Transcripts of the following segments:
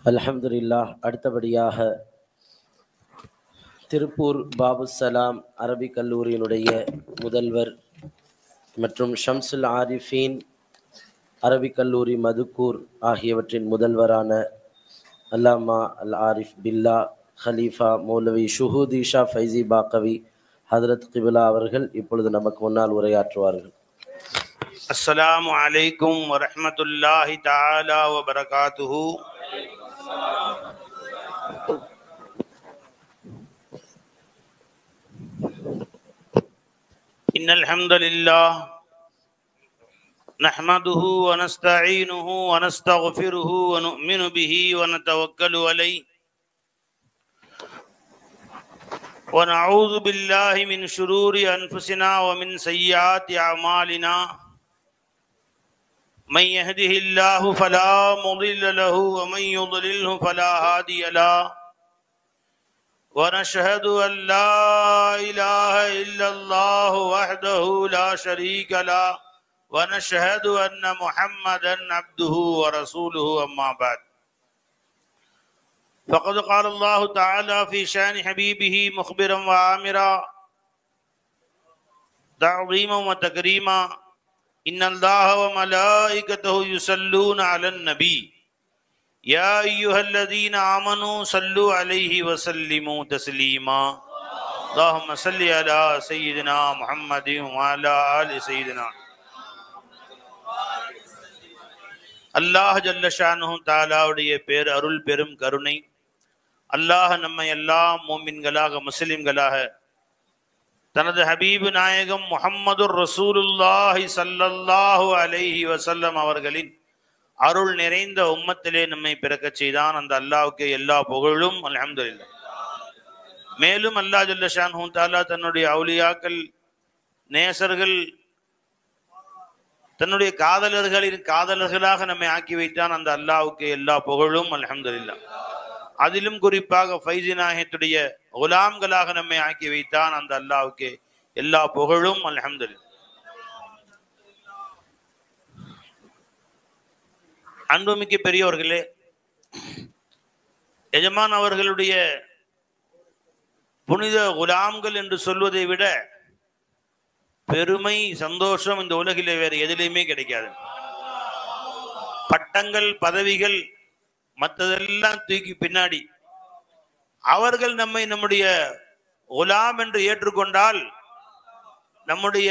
அல்ஹம்துலில்லாஹ். அடுத்தபடியாக திருப்பூர் பாபுசலாம் அரபிக் கல்லூரியினுடைய முதல்வர் மற்றும் ஷம்சுல் ஆரிஃபீன் அரபிக் கல்லூரி மதுக்கூர் ஆகியவற்றின் முதல்வரான அல்லாமா அல் ஆரிஃப் பில்லா ஹலீஃபா மௌலவி ஷுஹூதி ஷா ஃபைசி பாக்கவி ஹதரத் கிபிலா அவர்கள் இப்பொழுது நமக்கு முன்னால் உரையாற்றுவார்கள். அஸ்ஸலாமு அலைக்கும் வரஹ்மத்துல்லாஹி தஆலா வ பரகாத்துஹு. இன்னல் ஹம்தலில்லாஹ் நஹ்மதுஹு வ நஸ்தஈனுஹு வ நஸ்தக்ஃபிருஹு வ நு'மினு பிஹி வ நதவக்கலு அலைஹி வ நஊது பில்லாஹி மின் ஷுரூரி அன்ஃபுஸினா வ மின் ஸய்யிஆத்தி அமாலினா. من يهده الله فلا مضل له ومن يضلله فلا هادي له ونشهد أن لا إله إلا الله وحده لا شريك له ونشهد أن محمدا عبده ورسوله أما بعد فقد قال الله تعالى في شأن حبيبه مخبرا وآمرا تعظيما وتكريما إن الله وملائكته يصلون على النبي يا أيها الذين آمنوا صلوا عليه وسلموا تسليما اللهم صل على سيدنا محمد وعلى آل سيدنا. அல்லாஹ் ஜல்ல ஷானுஹு தஆலாவுடைய பேர் அருள் பெரும் கருணை, அல்லாஹ் நம்மை எல்லாம் மூமின்களாக முஸ்லிம்களாக தனது ஹபீபு நாயகம் முஹம்மதுர் ரசூலுல்லாஹி ஸல்லல்லாஹு அலைஹி வஸல்லம் அவர்களின் அருள் நிறைந்த உம்மத்திலே நம்மை பிறக்கச் செய்தான். அந்த அல்லாஹ்வுக்கு எல்லா புகழும் அல்ஹம்துலில்லாஹ். மேலும் அல்லாஹ் ஜல்ல ஷானுஹு தஆலா தன்னுடைய அவுலியாக்கள், நேசர்கள், தன்னுடைய காதலர்களின் காதலர்களாக நம்மை ஆக்கி வைத்தான். அந்த அல்லாஹ்வுக்கு எல்லா புகழும் அல்ஹம்துலில்லாஹ். அதிலும் குறிப்பாக ஃபைசி நாயகத்துடைய குலாம்களாக நம்மை ஆக்கி வைத்தான். அந்த அல்லாஹ்வுக்கு எல்லா புகழும் அல்ஹம்துலில்லாஹ். அன்புமிக்க பெரியோர்களே, எஜமான் அவர்களுடைய புனித குலாம்கள் என்று சொல்வதை விட பெருமை, சந்தோஷம் இந்த உலகிலே வேறு எதிலையுமே கிடைக்காது. பட்டங்கள், பதவிகள், மற்றதெல்லாம் தூக்கி பின்னாடி அவர்கள் நம்மை நம்முடைய குலாம் என்று ஏற்றுக்கொண்டால், நம்முடைய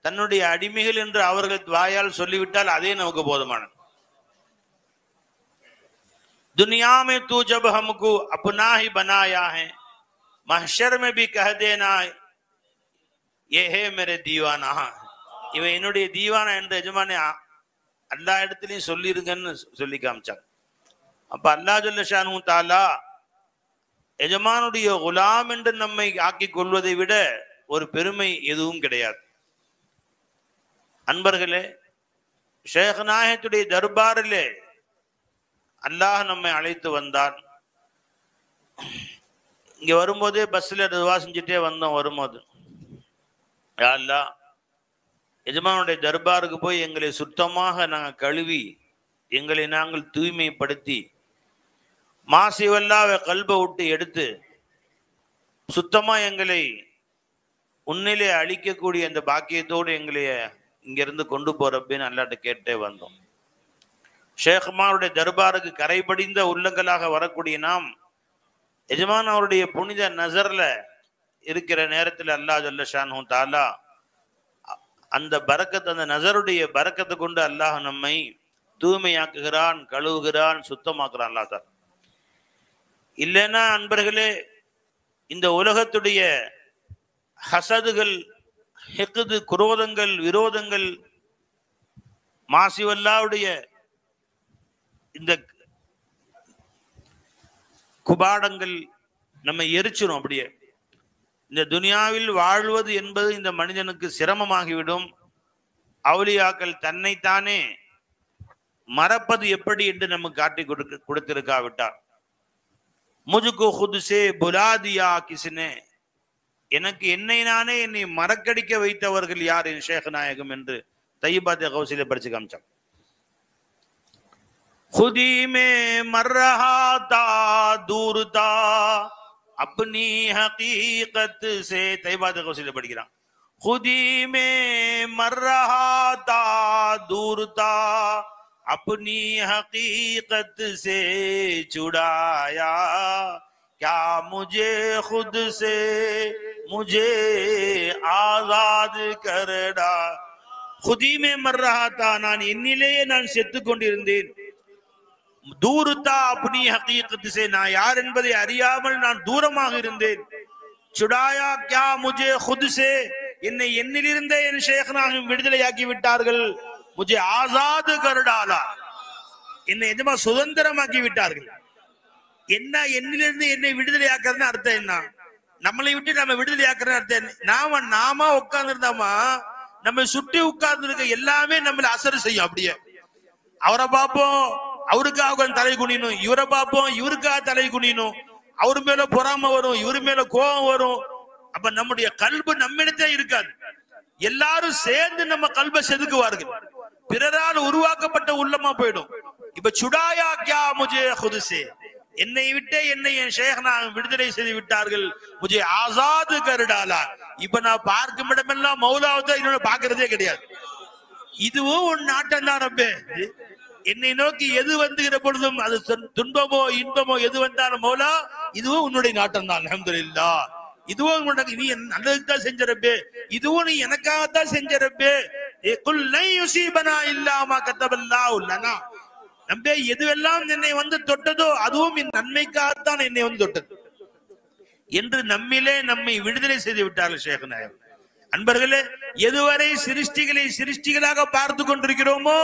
தன்னுடைய அடிமைகள் என்று அவர்கள் வாயால் சொல்லிவிட்டால் அதே நமக்கு போதுமானது. दुनिया में तू जब हमको अपना ही बनाया है, महशर में भी कह देना ये है मेरे दीवाना. இவன் என்னுடைய தீவானா என்று எஜமானே எல்லா இடத்துலையும் சொல்லிருங்கன்னு சொல்லி காமிச்சாங்க. அப்ப அல்லாஹ் ஜல்ல ஷானுஹு தஆலா எஜமானுடைய குலாம் என்று நம்மை ஆக்கி கொள்வதை விட ஒரு பெருமை எதுவும் கிடையாது. அன்பர்களே, ஷேக் நாயகத்துடைய தர்பாரிலே அல்லாஹ் நம்மை அழைத்து வந்தான். இங்க வரும்போதே பஸ்ல துவா செஞ்சுட்டே வந்தோம். வரும்போது யா அல்லாஹ், எஜமானுடைய தர்பாருக்கு போய் எங்களை சுத்தமாக நாங்கள் கழுவி, எங்களை நாங்கள் தூய்மைப்படுத்தி, மாசிவல்லாவை கல்பை விட்டு எடுத்து சுத்தமா எங்களை உன்னிலே அழிக்கக்கூடிய அந்த பாக்கியத்தோடு எங்களை இங்கிருந்து கொண்டு போறப்பன்னு அல்லாட்ட கேட்டே வந்தோம். ஷேக்மாருடைய தர்பாருக்கு கரைபடிந்த உள்ளங்களாக வரக்கூடிய நாம் எஜமான் அவருடைய புனித நசர்ல இருக்கிற நேரத்தில் அல்லாஹ் ஜல்ல ஷானுஹு தஆலா அந்த பரக்கத், அந்த நசருடைய பரக்கத்தை கொண்டு அல்லாஹ் நம்மை தூய்மையாக்குகிறான், கழுவுகிறான், சுத்தமாக்குறான். அல்லாஹ் தான் இல்லைன்னா அன்பர்களே, இந்த உலகத்துடைய ஹசதுகள், ஹெக்குது, குரோதங்கள், விரோதங்கள், மாசிவல்லாவுடைய இந்த குபாடங்கள் நம்மை எரிச்சிடும். அப்படியே இந்த துனியாவில் வாழ்வது என்பது இந்த மனிதனுக்கு சிரமமாகிவிடும். அவுலியாக்கள் தன்னைத்தானே மறப்பது எப்படி என்று நமக்கு காட்டி கொடுத்திருக்காவிட்டார். முஜுக்கு ஹுத்ஸே புலாதியா கிஸ்னே, எனக்கு என்னை மறக்கடிக்க வைத்தவர்கள் யார் என் ஷேக் நாயகம் என்று தையிபாத் கௌசில படிச்சு காமிச்சாங்க. खुदी में मर रहा था दूर था अपनी हकीकत से तैबाद कौशल படிக்கிறான் खुदी में मर रहा था दूर था अपनी हकीकत से छुड़ाया क्या मुझे खुद से मुझे आजाद कर डा खुदी में मर रहा था நான் என்னிலேயே நான் செத்துக் கொண்டிருந்தேன் दूरता अपनी हकीकत से நான் யார் என்பதை அறியாமல் நான் தூரமாக இருந்தேன் छुड़ाया क्या मुझे खुद से என்னை என்னிலிருந்தே என் ஷேக்னாகும் விடுதலையாக்கி விட்டார்கள் मुझे आजाद कर डाला என்னை எஜமா சுதந்திரமாக்கி விட்டார்கள் என்ன என்னிலிருந்து என்னை விடுதலையாக்குறதுன்னு அர்த்தம் என்ன நம்மளை விட்டு நம்ம விடுதலையாக்குறதுன்னு அர்த்தம் நாம உட்கார்ந்துருந்தாமா நம்ம சுற்றி உட்கார்ந்து இருக்க எல்லாமே நம்மள அசர் செய்யும் அப்படியே அவரை பார்ப்போம் அவருக்காக தலை குனியணும் இவரை பார்ப்போம் இவருக்காக தலை குனியணும் அவரு மேல பொறாம வரும் இவரு மேல கோபம் வரும் அப்ப நம்முடைய கல்பு நம்மிடத்தே இருக்காது எல்லாரும் சேர்ந்து நம்ம கல்பை செதுக்குவார்கள் பிறரால் உருவாக்கப்பட்ட உள்ளமா போயிடும் இப்ப சுடாயா கியா முஜே खुद என்னை விட்டு என்னை என் ஷேக்னா விடுதலை செய்து விட்டார்கள் முஜே ஆசாது கர் டாலா இப்ப நான் பார்க்கும் இடமெல்லாம் மௌலாவதை இன்னொன்னு பாக்குறதே கிடையாது இதுவும் ஒரு நாட்டம் தான் ரப்பே என்னை நோக்கி எது வந்துகிற பொழுதும் அது துன்பமோ இன்பமோ எது வந்தாலும் மௌலா இதுவும் உன்னுடைய நாட்டம் தான் அல்ஹம்துலில்லாஹ் இதுவும் உனக்கு நீ நல்லதுதான் செஞ்ச ரப்பே இதுவும் நீ எனக்காகத்தான் செஞ்ச ரப்பே குல் லை யுஸீபனா இல்லா மா கதபல்லாஹு லனா நம்பே எதுவெல்லாம் என்னை வந்து தொட்டதோ அதுவும் என் நன்மைக்காகத்தான் என்னை வந்து தொட்டது என்று நம்மிலே நம்மை விடுதலை செய்து விட்டார்கள் ஷேக் நாயகம் அன்பர்களே எதுவரை சிருஷ்டிகளை சிருஷ்டிகளாக பார்த்து கொண்டிருக்கிறோமோ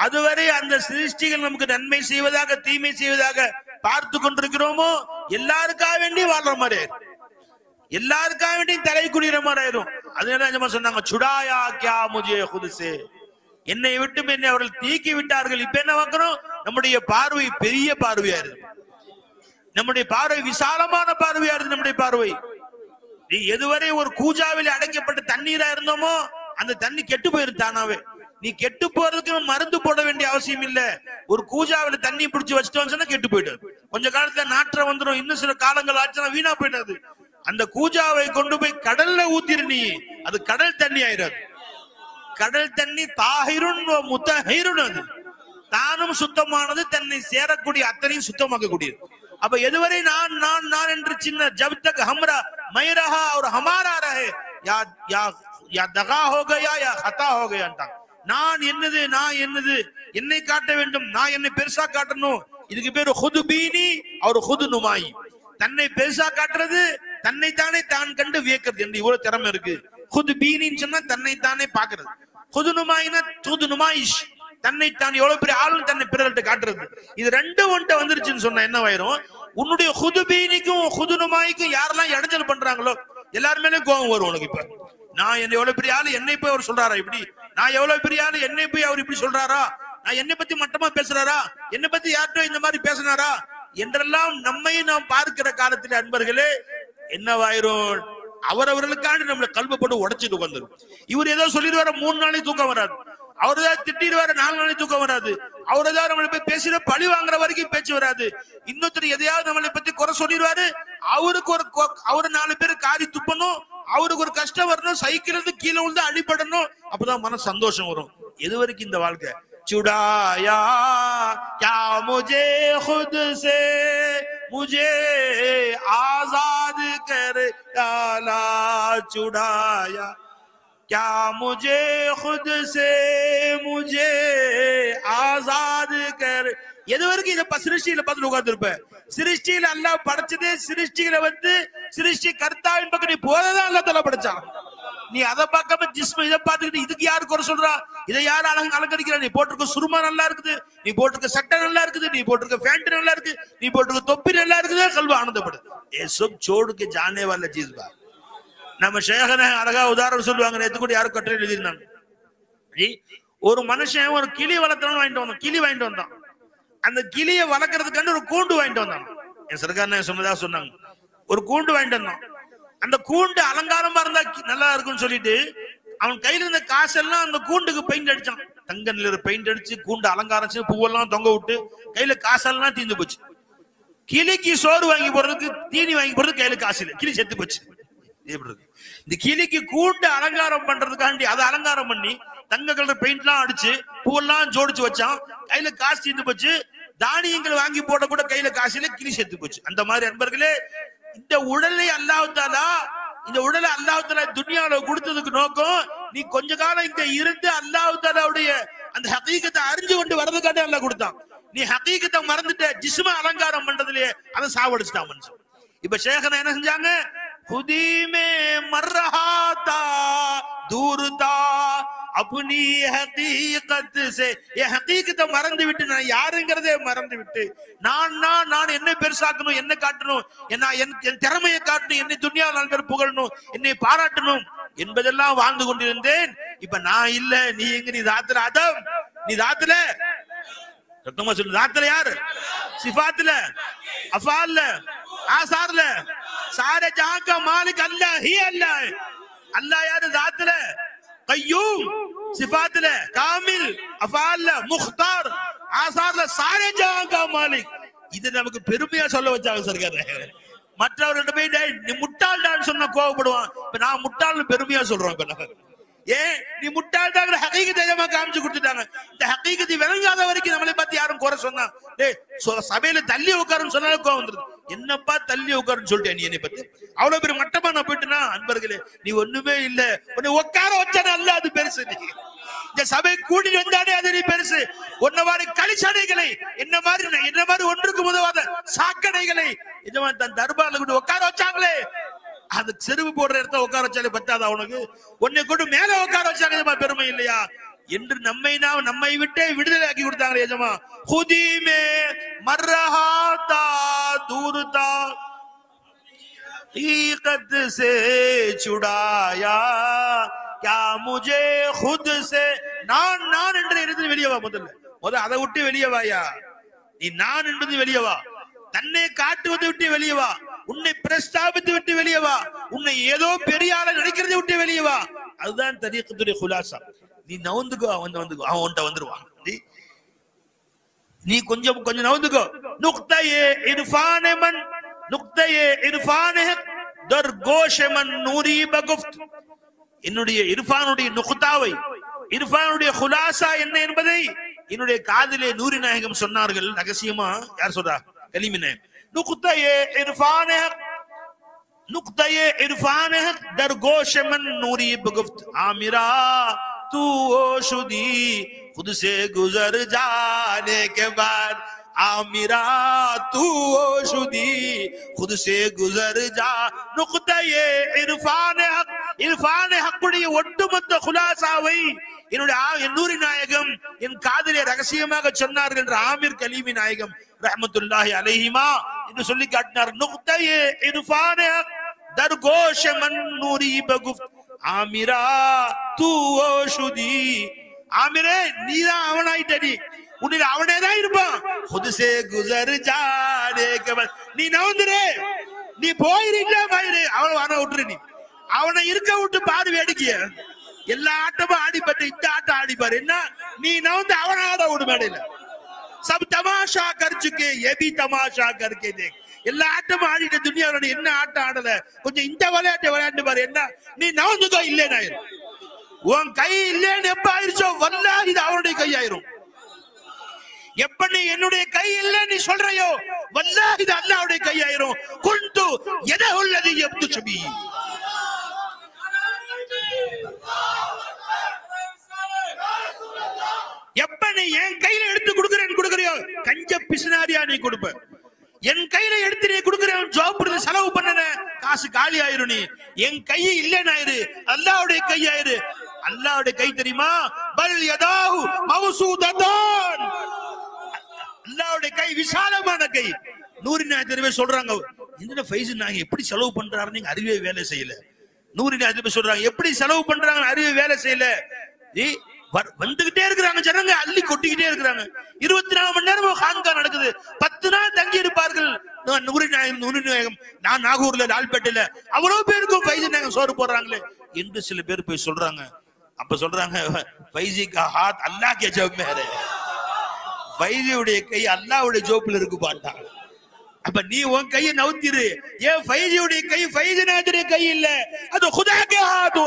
அதுவரை அந்த சிருஷ்டிகள் நமக்கு நன்மை செய்வதாக தீமை செய்வதாக பார்த்து கொண்டிருக்கிறோமோ எல்லாருக்காக வேண்டி வாழ்ற மாதிரி எல்லாருக்காக வேண்டி தலை குடிக்கிற மாதிரி ஆயிரும் அதனால சொன்னாங்க சுடாயா கியா முஜே खुद से என்னை விட்டு என்னை அவர்கள் தீக்கி விட்டார்கள் இப்ப என்ன பார்க்கிறோம் நம்முடைய பார்வை பெரிய பார்வையா இருக்கு நம்முடைய பார்வை விசாலமான பார்வையா இருக்கு நம்முடைய பார்வை நீ எதுவரை ஒரு கூஜாவில் அடைக்கப்பட்ட தண்ணீரா இருந்தோமோ அந்த தண்ணி கெட்டு போயிருக்கு தானாவே நீ கெட்டு போறதுக்கு மருந்து போட வேண்டிய அவசியம் இல்ல ஒரு கூஜாவில தண்ணி பிடிச்சு வச்சுட்டோம்னு சொன்னா கெட்டு போயிடும் கொஞ்ச காலத்துல நாற்றம் வந்துடும் இன்னும் சில காலங்கள் ஆச்சுன்னா வீணா போயிடாது அந்த கூஜாவை கொண்டு போய் கடல்ல ஊத்திரு நீ அது கடல் தண்ணி ஆயிராது கடல் தண்ணி தாஹிருன் முத்தஹிருன் அது தானும் சுத்தமானது தன்னை சேரக்கூடிய அத்தனையும் சுத்தமாக்க கூடியது அப்ப எதுவரை நான் நான் நான் என்று சின்ன ஜப் தக் ஹம்ரா மை ரஹா और हमारा रहे या दगा हो गया या खता हो गया நான் என்னது என்னை காட்ட வேண்டும் நான் என்னை பெருசா காட்டணும் இதுக்கு பேரு खुद बीनी और खुद नुमाई தன்னை பெருசா காட்டுறது தன்னை தானே தான் கண்டு வியக்கிறது என்று இவ்வளவு திறமை இருக்கு खुद बीनी சொன்னா தன்னை தானே பாக்குறது खुद नुमाईனா खुद नुमाइश தன்னை தான் எவ்வளவு பெரிய ஆளும் தன்னை பிறர்கிட்ட காட்டுறது இது ரெண்டும் ஒன்றை வந்துருச்சுன்னு சொன்னா என்ன ஆயிரும் உன்னுடைய खुद बीनीக்கும் खुद नुमाईக்கும் யாரெல்லாம் இடைஞ்சல் பண்றாங்களோ எல்லாருமே கோபம் வரும் உனக்கு இப்ப நான் என்ன எவ்வளவு பெரிய ஆளு என்னை போய் அவர் சொல்றாரா இப்படி நான் எவ்வளவு பெரிய ஆளு என்னை போய் அவர் இப்படி சொல்றாரா நான் என்னை பத்தி மட்டமா பேசுறாரா என்னை பத்தி யார்கிட்ட இந்த மாதிரி பேசினாரா என்றெல்லாம் நம்மை நாம் பார்க்கிற காலத்துல அன்பர்களே என்னவாயிரும் அவரவர்களுக்காண்டி நம்மளை கல்வி போட்டு உடைச்சிட்டு வந்துடும் இவர் ஏதோ சொல்லிடுவார 3 நாளைக்கு தூக்கம் வராது அவர் ஏதாவது திட்டிடுவார 4 நாளைக்கு தூக்கம் வராது அவர் ஏதாவது நம்மளை போய் பேசிட பழி வாங்குற வரைக்கும் பேச்சு வராது இன்னொருத்தர் எதையாவது நம்மளை பத்தி குறை சொல்லிடுவாரு அவருக்கு அவரு 4 பேர் காரி துப்பணும் அவருக்கு ஒரு கஷ்டம் வரணும் சைக்கிள் கீழே விழுந்து அடிபடணும் அப்பதான் மன சந்தோஷம் வரும் எது வரைக்கும் இந்த வாழ்க்கை चुड़ाया क्या मुझे खुद से मुझे आजाद कर डाला चुड़ाया क्या मुझे खुद से मुझे आजाद कर எது வரைக்கும் இதை சிருஷ்டியில பார்த்து உட்கார்ந்து இருப்ப சிருஷ்டியில அல்லாஹ் படைச்சதே சிருஷ்டிகளை வந்து சிருஷ்டி கர்த்தாவின் பக்கம் நீ போறதான் அல்லாஹ் தஆலா படைச்சான் நீ அதை பார்க்காம ஜிஸ்ம இதை பார்த்துக்கிட்டு இதுக்கு யாரு குறை சொல்றா இதை யாரு அலங்கரிக்கிறா நீ போட்டிருக்க சுருமா நல்லா இருக்குது நீ போட்டிருக்க சட்டை நல்லா இருக்குது நீ போட்டிருக்க பேண்ட் நல்லா இருக்கு நீ போட்டிருக்க தொப்பி நல்லா இருக்குது கல்வி ஆனந்தப்படுது ये सब छोड़ के जाने वाला चीज बा நம்ம ஷேഖനെ அழகா உதாரணம் சொல்லுவாங்க நேத்து கூட யாரும் கட்டுரை எழுதிருந்தாங்க ஒரு மனுஷன் ஒரு கிளி வளர்த்தணும் வாங்கிட்டு வந்தான் அந்த கிளியை வளர்க்கறதுக்காண்டி ஒரு கூண்டு வாங்கிட்டு வந்தான் என் சர்க்கார் சொன்னதா சொன்னாங்க ஒரு கூண்டு வாங்கிட்டு வந்தான் அந்த கூண்டு அலங்காரமா இருந்தா நல்லா இருக்குன்னு சொல்லிட்டு அவன் கையில இருந்த காசெல்லாம் அந்த கூண்டுக்கு பெயிண்ட் அடிச்சான். தங்க நிற பெயிண்ட் அடிச்சு கூண்டு அலங்காரம் பூவெல்லாம் தொங்க விட்டு கையில காசெல்லாம் தீர்ந்து போச்சு. கிளிக்கு சோறு வாங்கி போறதுக்கு தீனி வாங்கி போறதுக்கு கையில காசு இல்லை, கிளி செத்து போச்சு. இந்த கிளிக்கு கூண்டு அலங்காரம் பண்றதுக்காண்டி அதை அலங்காரம் பண்ணி தங்க கலர் பெயிண்ட் எல்லாம் அடிச்சு பூவெல்லாம் ஜோடிச்சு வச்சான். கையில காசு தீர்ந்து போச்சு. தானியங்கள் வாங்கி போட கூட கையில காசு இல்லை, கிளி செத்து போச்சு. அந்த மாதிரி அன்பர்களே, இந்த உடலை அல்லாஹ் தஆலா இந்த உடலை அல்லாஹ் தஆலா துனியாவுல கொடுத்ததுக்கு நோக்கம் நீ கொஞ்ச காலம் இங்க இருந்து அல்லாஹ் தஆலாவுடைய அந்த ஹகீகத்தை அறிஞ்சு கொண்டு வரதுக்காக அல்லாஹ் கொடுத்தான். நீ ஹகீகத்தை மறந்துட்ட, ஜிஸ்ம அலங்காரம் பண்றதுலயே அதை சாவடிச்சுட்டான் மனுஷன். இப்ப ஷேഖன என்ன செஞ்சாங்க? खुदी में मर रहा था दूर था अपनी हकीकत से, ये हकीकத்தை மறந்து விட்டு நான் யாருங்கிறதே மறந்து விட்டு நான் என்ன பெருசாக்கணும், என்ன காட்டணும், என் திறமையை காட்டணும், என்னை துனியா நாலு பேர் புகழணும், என்னை பாராட்டணும் என்பதெல்லாம் வாழ்ந்து கொண்டிருந்தேன். இப்ப நான் இல்ல, நீ எங்க? நீ தாத்துல ஆதம், நீ தாத்துல சத்தமா சொல்லு, தாத்துல யாரு? சிஃபாத்துல, அஃபால்ல, ஆசார்ல, सारे जहां का मालिक अल्लाह ही अल्लाह है. अल्लाह यार जातले कय्यूम सिफातले कामिल अफाल मुख्तार आसारले सारे जहां का मालिक. இது நமக்கு பெருமையா சொல்ல வச்சாங்க சர்க்கார். மற்றவர்கிட்ட போய் நீ முட்டாள்டான்னு சொன்னா கோவப்படுவான். இப்ப நான் முட்டாள்னு பெருமையா சொல்றோம். இப்ப நான் ஏன் நீ முட்டாள்டாங்கிற ஹகீகத்தை காமிச்சு கொடுத்துட்டாங்க. இந்த ஹகீகத்தை விளங்காத வரைக்கும் நம்மளை பார்த்து யாரும் குறை சொன்னா, சபையில தள்ளி உட்காருன்னு சொன்னாலும் கோவம் வந்துருது. என்னப்பா தள்ளி உட்காருன்னு சொல்லிட்டேன் நீ என்னை பத்தி? அவ்வளவு பேர் மட்டமா நான் போயிட்டுனா, அன்பர்களே நீ ஒண்ணுமே இல்ல, உன்னை உட்கார வச்சானே அல்ல, அது பெருசு. நீ இந்த சபை கூட்டிட்டு வந்தானே அது நீ பெருசு. உன்ன மாதிரி களிச்சடைகளை, என்ன மாதிரி ஒன்றுக்கு உதவாத சாக்கடைகளை இந்த மாதிரி தன் தர்பார்ல கூட உட்கார வச்சாங்களே, அது செருவு போடுற இடத்த உட்கார வச்சாலே பத்தாதா உனக்கு? உன்னை கொண்டு மேல உட்கார வச்சாங்க, பெருமை இல்லையா என்று நம்மை விட்டே விடுதலை ஆக்கி கொடுத்தாங்க. எஜமா खुदी में मर रहा था दूर था हकीकत से छुड़ाया क्या मुझे खुद से. நான் என்று இருந்து வெளியே வா. முதல்ல அதை விட்டு வெளியே வாயா. நீ நான் என்றது வெளியே வா. தன்னை காட்டுவதை விட்டு வெளியே வா. உன்னை பிரஸ்தாபித்து விட்டு வெளியே வா. உன்னை ஏதோ பெரிய ஆளை நினைக்கிறதை விட்டு வெளியே வா. அதுதான் தரீகத்துடைய குலாசா. நீ நவுந்துக்கோ, அவன்கிட்ட வந்துருவான். நீ கொஞ்சம் நவுந்துக்கோ. நுக்தயே இர்ஃபானே மன் நுக்தயே இர்ஃபானே தர்கோஷே மன் நூரி பகுஃப்த். என்னுடைய இர்ஃபானுடைய நுக்தாவை, இர்ஃபானுடைய குலாசா என்ன என்பதை என்னுடைய காதிலே நூரி நாயகம் சொன்னார்கள். ரகசியமா யார் சொல்றா? கலிமினே. நுக்தயே இர்ஃபானே नुक्ता-ए इरफान है दरगोश मन नूरी बगुफ्त आमिरा तू शुदी खुद से गुजर जाने के बाद आमिरा तू शुदी खुद से गुजर जा. नुक्ता-ए इरफान हक़ुடைய ஒட்டுமொத்த குலாசாவை என்னுடைய நூரி நாயகம் என் காதிலே ரகசியமாக சொன்னார்கள் என்று ஆமீர் கலீமி நாயகம் ரஹ்மத்துல்லாஹி அலைஹிமா என்று சொல்லி காட்டினார். நுக்தா-ए इरफान दरगोश मन नूरी बगुफ्त आमिरा तू शुदी. ஆமிரே நீதான் அவனாயிட்டடி, உன்னில அவனேதான் இருப்பான். खुद से गुजर जाने के बाद நீ நவுந்துரு, நீ போயிருக்கல பாயிரு, அவனை வர விட்டுரு. நீ அவனை இருக்க விட்டு பாரு வேடிக்கைய. எல்லா ஆட்டமும் ஆடிப்பட்டு இந்த ஆட்டம் ஆடிப்பாரு. என்ன நீ நவுந்து அவனை ஆட விடு மேடையில. सब तमाशा कर चुके ये भी तमाशा करके देख. எல்லா ஆட்டமும் ஆடிட்டு துனியாவோட என்ன ஆட்டம் ஆடல, கொஞ்சம் இந்த விளையாட்டு விளையாண்டு பாரு. என்ன நீ நவுந்துக்கோ, இல்லேன்னு ஆயிரும். உன் கை இல்லேன்னு எப்ப ஆயிருச்சோ வல்லாஹி இது அவனுடைய கை ஆயிரும். எப்ப நீ என்னுடைய கை இல்லைன்னு நீ சொல்றையோ வல்லாஹி இது அல்லாஹ்வுடைய கை ஆயிரும். குன்து யதஹுல்லதி யப்துஷு பி. எப்ப நீ என் கையில எடுத்து கொடுக்கறியோ கஞ்ச பிசினாரியா நீ கொடுப்ப. என் கையில எடுத்து நீ கொடுக்கறேன், ஜாப் செலவு பண்ணன காசு காலி ஆயிரும். நீ என் கை இல்லைன்னு ஆயிரு, அல்லாஹ்வுடைய கை ஆயிரு. அல்லாஹ்வுடைய கை தெரியுமா? பல் யதாஹு மவ்சூததான். அல்லாஹ்வுடைய கை விசாலமான கை. நூரி நாயகத்திலே சொல்றாங்க, இந்த ஃபைஸ் நாங்க எப்படி செலவு பண்றாரு நீங்க அறிவே வேலை செய்யல. நூரி நாயகத்திலே சொல்றாங்க எப்படி செலவு பண்றாங்க அறிவே வேலை செய்யல. வந்துகிட்டே இருக்கிறாங்க ஜனங்க, அள்ளி கொட்டிக்கிட்டே இருக்கிறாங்க. 24 மணி நேரம் ஹான்கா நடக்குது. 10 நாள் தங்கி இருப்பார்கள். நூரி நாயகம் நான் நாகூர்ல லால்பேட்டையில அவ்வளவு பேருக்கும் ஃபைஸ் நாயகம் சோறு போடுறாங்களே என்று சில பேர் போய் சொல்றாங்க. அப்ப சொல்றாங்க ஃபைசி கா ஹாத் அல்லாஹ் கே ஜோப் में है ஃபைசியுடைய கை அல்லாஹ்வுடைய ஜோப்ல இருக்கு பாட்டாங்க. அப்ப நீ உன் கையை நவுத்திரு. ஏன் ஃபைசியுடைய கை ஃபைசினாத்துடைய கை இல்ல, அது खुदा के हाथ.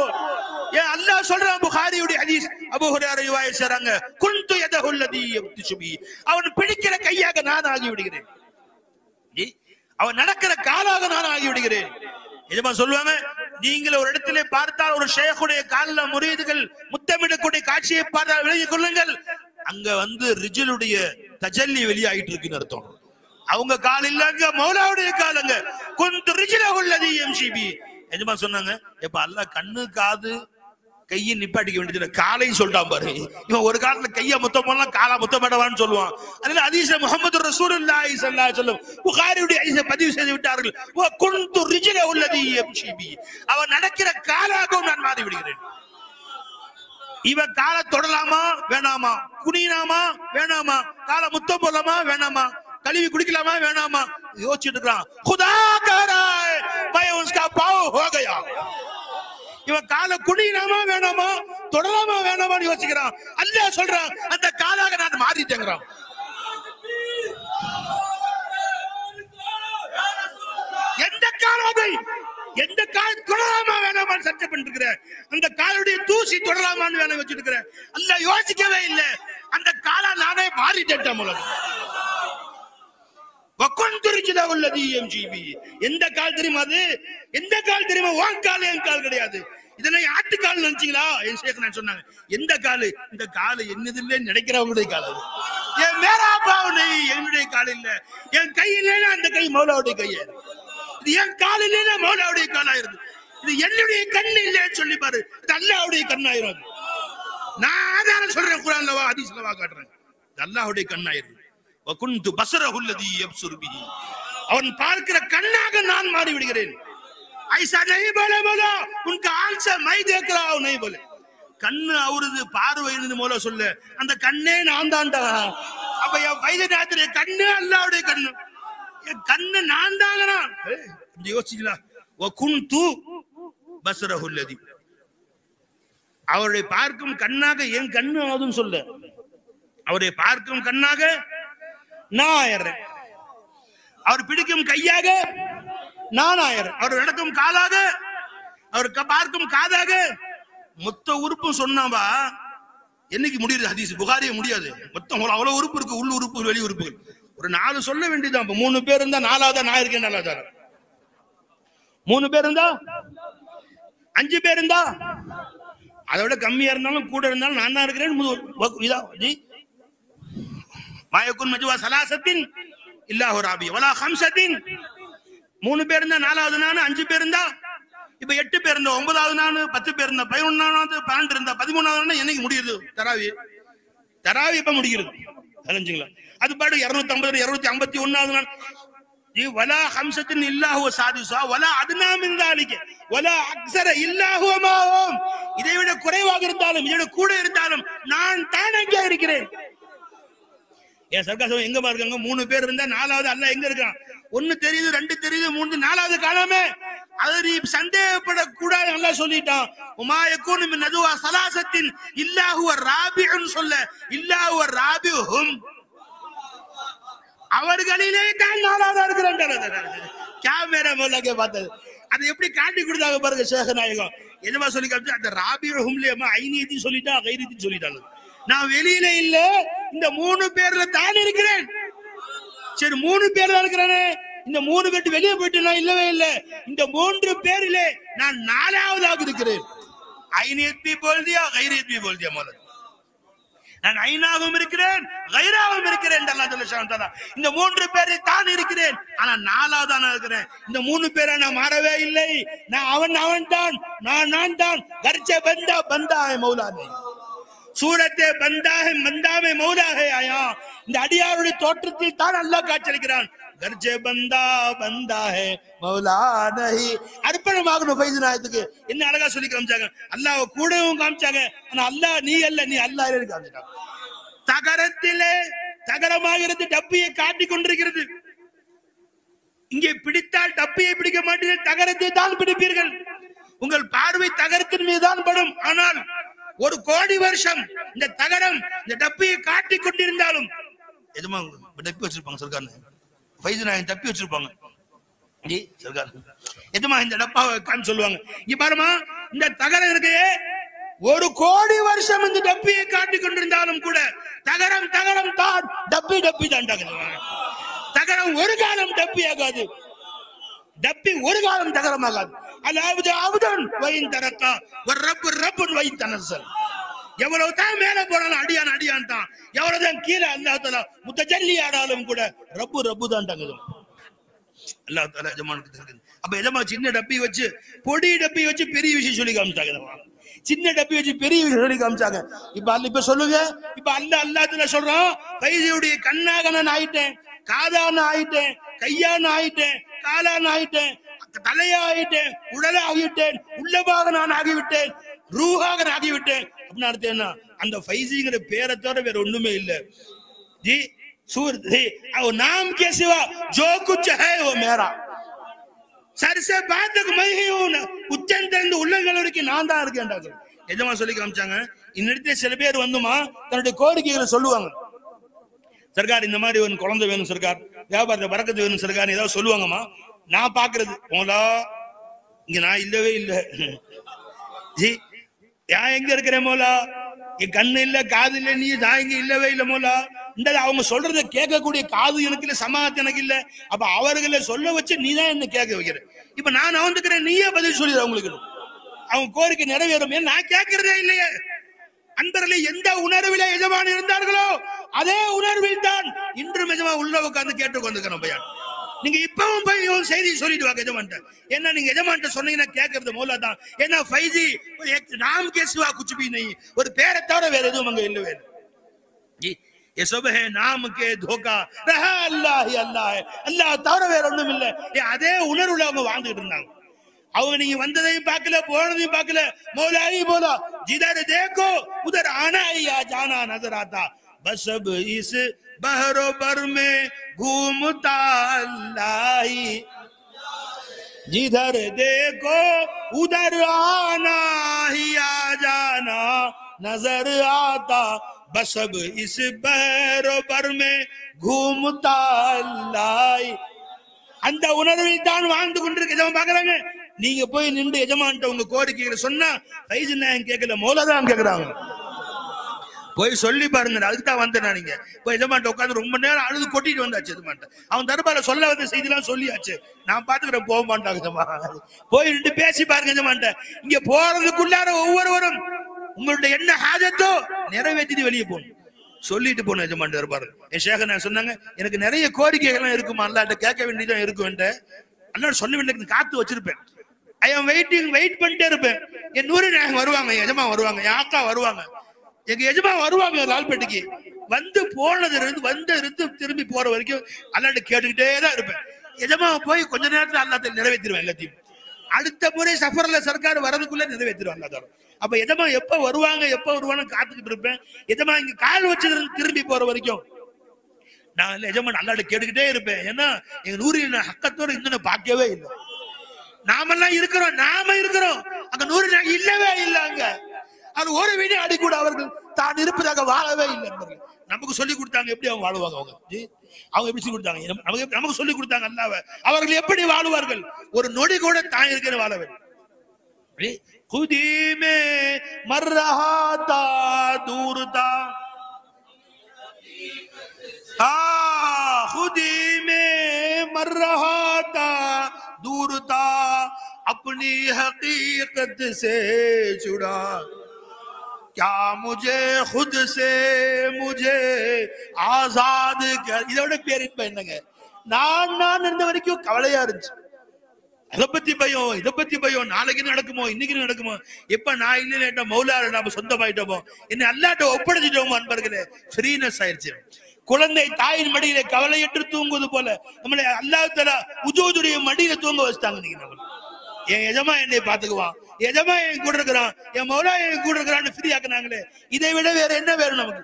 ஏன் அல்லாஹ் சொல்றான் புகாரியுடைய ஹதீஸ், அபூ ஹுரைரா ரிவாயத் செய்றாங்க, குன்து யதஹு அல்லதி யப்திஷு பி, அவன் பிடிக்கிற கையாக நான் ஆகி விடுகிறேன், அவன் நடக்கிற காலாக நான் ஆகி விடுகிறேன். எஜமா சொல்லுவாங்க, நீங்கள் ஒரு இடத்திலே பார்த்தால் ஒரு ஷேக்குடைய காலில் முரீதுகள் முத்தமிடக்கூடிய காட்சியை பார்த்தால் விலகிக் கொள்ளுங்கள், அங்க வந்து ரிஜலுடைய தஜல்லி வெளியாகிட்டு இருக்குன்னு அர்த்தம். அவங்க கால் இல்லங்க, மௌலாவுடைய காலங்க. குந்து ரிஜல உள்ளது எம்சிபி. எஜமா சொன்னாங்க, எப்ப அல்லாஹ் கண்ணு காது கையை நிப்பாட்டிக்க வேண்டியது, காலையும் சொல்லிட்டான் பாரு. இவன் ஒரு காலத்துல கைய முத்தம் பண்ணலாம், காலா முத்தமிடவான்னு சொல்லுவான். அதனால ஹதீஸ்ல முஹம்மது ரசூலுல்லாஹி ஸல்லல்லாஹு அலைஹி வஸல்லம் புகாரியுடைய ஹதீஸை பதிவு செய்து விட்டார்கள். வ குந்து ரிஜல உள்ளது எம்சிபி, அவன் நடக்கிற காலாகவும் நான் மாறி விடுகிறேன். இவன் காலை தொடலாமா வேணாமா, குனியலாமா வேணாமா, காலை முத்தம் போடலாமா வேணாமா, கழுவி குடிக்கலாமா வேணாமா யோசிச்சுட்டு இருக்கான். खुदा कह रहा है मैं उसका पाव हो गया. இவன் காலை குடியலாமா வேணாமா, தொடலாமா வேணாமான்னு யோசிக்கிறான். அல்லாஹ் சொல்றான், அந்த காலாக நான் மாறிட்டேங்கிறான். எந்த காலாவை எந்த கால் தொடலாமா வேணாமான்னு சர்ச்சை பண்ணிட்டு இருக்கிற, அந்த காலுடைய தூசி தொடலாமான்னு வேலை வச்சுட்டு இருக்கிற. அல்லாஹ் யோசிக்கவே இல்லை, அந்த காலா நானே மாறிட்டேன் மூலம். எந்த கால் தெரியுமா அது, எந்த கால் தெரியுமா, உன் கால் என் கால் கிடையாது. இதனை ஆட்டுக்கால் நினைச்சீங்களா? என் சேக் நான் சொன்னாங்க, எந்த காலு, இந்த காலு என்னதில்லை நினைக்கிறவங்களுடைய கால் அது. என் மேரா பாவனை என்னுடைய கால் இல்ல, என் கை இல்லைன்னா அந்த கை மௌலாவுடைய கையா, இது என் கால் இல்லைன்னா மௌலாவுடைய காலாயிருது. இது என்னுடைய கண் இல்லைன்னு சொல்லி பாரு, இது அல்லாஹ்வுடைய கண்ணாயிரும். நான் ஆதாரம் சொல்றேன், குர்ஆன்ல ஹதீஸ்ல காட்டுறேன், இது அல்லாஹ்வுடைய கண்ணாயிருது. வகுந்து பஸரஹு அல்லதி யப்சுரு பிஹி, அவன் பார்க்கிற கண்ணாக நான் மாறி விடுகிறேன். ஐசா नहीं बोले बोलो उनका आंख से मैं देख रहा हूं नहीं बोले. கண்ணு அவருது பார்வை இருந்து மூல சொல்ல, அந்த கண்ணே நான் தான்டா. அப்ப என் வைத்தியநாதனுடைய கண்ணு அல்லாஹ்வுடைய கண்ணு, என் கண்ணு நான் தாங்கனா யோசிக்கலாம். வகுந்து பஸரஹு அல்லதி, அவருடைய பார்க்கும் கண்ணாக என் கண்ணு ஆகுதுன்னு சொல்ல, அவருடைய பார்க்கும் கண்ணாக நான் ஆயிடுறேன், அவர் பிடிக்கும் கையாக நான் ஆயிடுறேன், அவர் நடக்கும் காலாக, அவர் பார்க்கும் காதாக, மொத்த உறுப்பும் சொன்னாவா என்னைக்கு முடியுது ஹதீஸ், புகாரியே முடியாது. மொத்தம் அவ்வளவு உறுப்பு இருக்கு, உள்ள உறுப்பு வெளி உறுப்புகள். ஒரு 4 சொல்ல வேண்டியதான். 3 பேர் இருந்தா 4ஆவதா நான் இருக்கேன், 4ஆவதா 3 பேர் இருந்தா 5 பேர் இருந்தா, அதை விட கம்மியா இருந்தாலும் கூட இருந்தாலும் நான் தான் இருக்கிறேன். மாயக்குன் மஜ்வா சலாசத்தின் இல்லாஹு ராபி வலா ஹம்சத்தின். 3 பேர் இருந்தா 4ஆவது நான், 5 பேர் இருந்தா, இப்ப 8 பேர் இருந்தா 9ஆவது நான், 10 பேர் இருந்தா 11ஆவது, 12 இருந்தா 13ஆவது. என்னைக்கு முடியுது தராவி? தராவி இப்ப முடிகிறது தெரிஞ்சுங்களா? அது பாட்டு 250 251ஆவது நான். வலா ஹம்சத்தின் இல்லாஹு சாதிசா வலா அத்னா மின் ذلك வலா அக்ஸர இல்லாஹு மாஹும். இதை விட குறைவாக இருந்தாலும் இதை விட கூட இருந்தாலும் நான் தான் அங்கே இருக்கிறேன். ஏன் சர்க்காசம் எங்க பாருங்க, 3 பேர் இருந்தா 4ஆவது அல்லாஹ் எங்க இருக்கான்? 1 தெரியுது, 2 தெரியுது, 3 4ஆவது காணாமே. அதை நீ சந்தேகப்படக்கூடாது, அல்லாஹ் சொல்லிட்டான். உமா யகூனு மின் நஜ்வா ஸலாஸத்தின் இல்லாஹு ராபிஉன் சொல்ல, இல்லாஹு ராபிஹும், அவர்களிலே தான் 4ஆவதா இருக்கிறான். கேமரா மூலக்க பார்த்தது அது எப்படி காட்டி கொடுத்தாங்க பாருங்க ஷேக் நாயகம். என்னமா சொல்லி காமிச்சு, அந்த ராபிஹும்லயமா ஐனியத்தி சொல்லிட்டா கைரித்தி சொல்லிட்டாங்க. நான் வெளியில இல்ல, இந்த 3 பேர்ல தான் இருக்கிறேன். சரி 3 பேர்ல இருக்கிறானே, இந்த 3 பேர் வெளியே போயிட்டு நான் இல்லவே இல்ல, இந்த 3 பேரிலே நான் 4ஆவதாக இருக்கிறேன். ஐனியத்தி போல் தியா கைரித்தி போல் தியா மோல, நான் ஐனாகவும் இருக்கிறேன் கைராகவும் இருக்கிறேன். இந்த 3 பேரை தான் இருக்கிறேன், ஆனா 4ஆவதா நான் இருக்கிறேன். இந்த 3 பேரை நான் மாறவே இல்லை. நான் அவன் தான், நான் தான். கர்ச்சே பந்தா பந்தா है मौला नहीं, சூரத்தே பந்தா है मंदा में मौला है आया. இந்த அடியாருடைய தோற்றத்தில் தான் அல்லாஹ் காட்சியளிக்கிறான். கர்ச்சே பந்தா பந்தா है मौला नहीं. அர்ப்பணமாகணும் ஃபைஸ்நாயத்துக்கு. என்ன அழகா சொல்லி காமிச்சாங்க, அல்லாஹ் கூடவும் காமிச்சாங்க, ஆனா அல்லாஹ் நீ அல்ல, நீ அல்லாஹ் காமிச்சாங்க. தகரத்திலே தகரமாக இருந்து டப்பியை காட்டி கொண்டிருக்கிறது. இங்கே பிடித்தால் டப்பியை பிடிக்க மாட்டீர்கள், தகரத்தை தான் பிடிப்பீர்கள். உங்கள் பார்வை தகரத்தின் மீதுதான் படும். ஆனால் ஒரு கோடி வருஷம் இந்த தகரம் இந்த டப்பியை காட்டி கொண்டிருந்தாலும் எதுமா டப்பி வச்சிருப்பாங்க சர்க்கார் ஃபைஸ் நாயகம் டப்பி வச்சிருப்பாங்க சர்க்கார் எதுமா இந்த டப்பாவை காமி சொல்லுவாங்க. இங்க பாருமா இந்த தகரம் இருக்கு, ஒரு கோடி வருஷம் இந்த டப்பியை காட்டி கொண்டிருந்தாலும் கூட தகரம் தகரம் தான், டப்பி டப்பி தான். தகரம் ஒரு காலம் டப்பி ஆகாது, டப்பி ஒரு காலம் தகரமாகாது. அதாவது அவுதன் வைன் தரக்கா ஒரு ரப்பு ரப்புன் வைன் தனசல். எவ்வளவு தான் மேல போனாலும் அடியான் அடியான் தான், எவ்வளவுதான் கீழே அல்லாஹ் தஆலா முத்தஜல்லி ஆனாலும் கூட ரப்பு ரப்பு தான் தங்குது அல்லாஹ் தஆலா ஜமானுக்கு தெரியுது. அப்ப எதமா சின்ன டப்பி வச்சு பொடி டப்பி வச்சு பெரிய விஷயம் சொல்லி காமிச்சாங்க, சின்ன டப்பி வச்சு பெரிய விஷயம் சொல்லி காமிச்சாங்க. இப்ப சொல்லுங்க, இப்ப அல்லாஹ் தஆலா சொல்றான் ஃபைஸுடைய கண்ணாக நான் ஆயிட்டேன், காதான ஆயிட்டேன், கையான ஆயிட்டேன், காலான ஆயிட்டேன், தலையா ஆயிட்டேன், உடலா ஆகிவிட்டேன், உள்ளமாக நான் ஆகிவிட்டேன், ரூஹாக நான் ஆகிவிட்டேன் அப்படின்னு அர்த்தம் என்ன? அந்த ஃபைஸிங்கிற பேரை தவிர வேற ஒண்ணுமே இல்ல. ஜி सूर और नाम के सिवा जो कुछ है वो मेरा, सर से बात तक मैं ही हूं, உச்சந்திலிருந்து உள்ளங்கள் வரைக்கும் நான் தான் இருக்கேன்டாங்க எஜமா சொல்லி காமிச்சாங்க. இன்னிடத்துல சில பேர் வந்துமா தன்னுடைய கோரிக்கைகளை சொல்லுவாங்க, சர்க்கார் இந்த மாதிரி ஒரு குழந்தை வேணும் சர்க்கார், வியாபாரத்தை பறக்கத்து வேணும் சர்க்கார் ஏதாவது சொல்லுவாங்கம்மா. நான் பாக்குறது மோலா இங்க நான் இல்லவே இல்லை, ஜி நான் எங்க இருக்கிறேன் மோலா, என் கண்ணு இல்ல காது இல்ல, நீ நான் இங்க இல்லவே இல்லை மோலா. இந்த அவங்க சொல்றதை கேட்கக்கூடிய காது எனக்கு இல்ல, சமாத்து எனக்கு இல்ல. அப்ப அவர்களை சொல்ல வச்சு நீ தான் என்ன கேட்க வைக்கிற. இப்ப நான் வந்துக்கிறேன், நீயே பதில் சொல்லிடு அவங்களுக்கு, அவங்க கோரிக்கை நிறைவேறும். நான் கேட்கறதே இல்லையே. அன்பர்களே, எந்த உணர்வில எஜமான் இருந்தார்களோ அதே உணர்வில் தான் இன்றும் எஜமான் உள்ள உட்கார்ந்து கேட்டு கொண்டிருக்கிறோம் பையன். நீங்க இப்பவும் போய் செய்தி சொல்லிட்டு வாங்க எஜமான்ட்ட. ஏன்னா நீங்க எஜமான்ட்ட சொன்னீங்கன்னா கேட்கறது மோலா தான். ஏன்னா ஃபைஸி நாம் கேசுவா குச்சுபி நை, ஒரு பேரை தவிர வேற எதுவும் அங்க இல்லவே இல்லை. ये सब है नाम के धोखा रहा अल्लाह ही अल्लाह है, अल्लाह தவிர வேற ஒண்ணும் இல்ல. அதே உணர்வுல அவங்க வாழ்ந்துட்டு இருந்தாங்க. அவங்க நீங்க வந்ததையும் பார்க்கல போனதையும் பார்க்கல. மௌலாயி போலா जिधर देखो उधर आना ही या जाना नजर आता, बस अब इस बहरो बर में घूमता अल्लाह ही, जिधर देखो उधर आना ही या जाना नजर आता, बस अब इस बहरो बर में घूमता अल्लाह. அந்த உணர்வில் தான் வாழ்ந்து கொண்டிருக்க எஜமான் பாக்குறாங்க. நீங்க போய் நின்று எஜமான்ட்ட உங்க கோரிக்கைகளை சொன்னா ஃபைஸ் நாயகம் கேட்கல, மௌலாதான் கேக்குறாங்க. போய் சொல்லி பாருங்க, அதுக்கு தான் வந்தேன். நீங்க போய் எஜமான்ட்ட உட்காந்து ரொம்ப நேரம் அழுது கொட்டிட்டு வந்தாச்சு எஜமான்ட்ட. அவன் தர்பார்ல சொல்ல வந்த செய்தி எல்லாம் சொல்லியாச்சு, நான் பாத்துக்கிறேன் போக மாட்டாங்க. போய் நின்று பேசி பாருங்க எஜமான்ட்ட. இங்க போறதுக்குள்ளார ஒவ்வொருவரும் உங்களுடைய என்ன ஹாஜத்தோ நிறைவேற்றிட்டு வெளியே போகணும், சொல்லிட்டு போன எஜமான் தர்பார். என் ஷேக நான் சொன்னாங்க, எனக்கு நிறைய கோரிக்கைகள் இருக்குமா, அல்லாட்ட கேட்க வேண்டியதான் இருக்கும், அல்லாட்ட சொல்ல வேண்டிய காத்து வச்சிருப்பேன். ஐ ஆம் வெயிட்டிங், வெயிட் பண்ணிட்டே இருப்பேன். என் நூறு நாயகம் வருவாங்க, எஜமா வருவாங்க, என் அக்கா வருவாங்க, எங்க எஜமா வருவாங்க லால்பேட்டைக்கு. வந்து போனது இருந்து வந்த இருந்து திரும்பி போற வரைக்கும் அல்லாட்ட கேட்டுக்கிட்டே தான் இருப்பேன். எஜமா போய் கொஞ்ச நேரத்துல அல்லாத்த நிறைவேற்றிடுவேன் எல்லாத்தையும். அடுத்த முறை சஃபர்ல சர்க்கார் வரதுக்குள்ள நிறைவேற்றிடுவாங்க அல்லாத. அப்ப எஜமா எப்ப வருவாங்க காத்துக்கிட்டு இருப்பேன். எஜமா இங்க கால் வச்சது திரும்பி போற வரைக்கும் நான் எஜமா அல்லாட்ட கேட்டுக்கிட்டே இருப்பேன். ஏன்னா எங்க நூறு ஹக்கத்தோட இன்னும் பார்க்கவே இல்லை. நாமெல்லாம் இருக்கிறோம், அங்க நூறு இல்லவே இல்லை. அங்க அது ஒரு வீடு அடி கூட அவர்கள் தான் இருப்பதாக வாழவே இல்லை. நமக்கு சொல்லி கொடுத்தாங்க எப்படி அவங்க வாழ்வாங்க, அவங்க எப்படி சொல்லி கொடுத்தாங்க, நமக்கு சொல்லி கொடுத்தாங்க அல்லாஹ் அவர்கள் எப்படி வாழ்வார்கள். ஒரு நொடி கூட தான் இருக்கிற வாழவே. खुदी में मर रहा था दूर था, खुदी में मर रहा था दूर था, अपनी हकीकत से जुड़ा, क्या मुझे खुद से मुझे आजाद कर. இதோட பேர் இப்ப என்னங்க, நான் இருந்த வரைக்கும் கவலையா இருந்துச்சு. அதை பத்தி பயம், இதை பத்தி பயம், நாளைக்கு நடக்குமோ இன்னைக்கு நடக்குமோ, எப்ப நான் இல்லைன்னா மௌலார நாம சொந்தமாயிட்டோமோ, என்ன அல்லாட்ட ஒப்படைச்சிட்டோமோ. அன்பர்களே, ஃப்ரீனஸ் ஆயிடுச்சு. குழந்தை தாயின் மடியில கவலையற்று தூங்குவது போல நம்மளை அல்லாஹ் தஆலா உஜூதுடைய மடியில தூங்க வச்சுட்டாங்க. நீங்க என் எஜமா என்னை பாத்துக்குவான், எஜமா என் கூட இருக்கிறான், என் மௌலா என் கூட இருக்கிறான்னு ஃப்ரீ ஆக்குனாங்களே, இதை விட வேற என்ன வேணும் நமக்கு?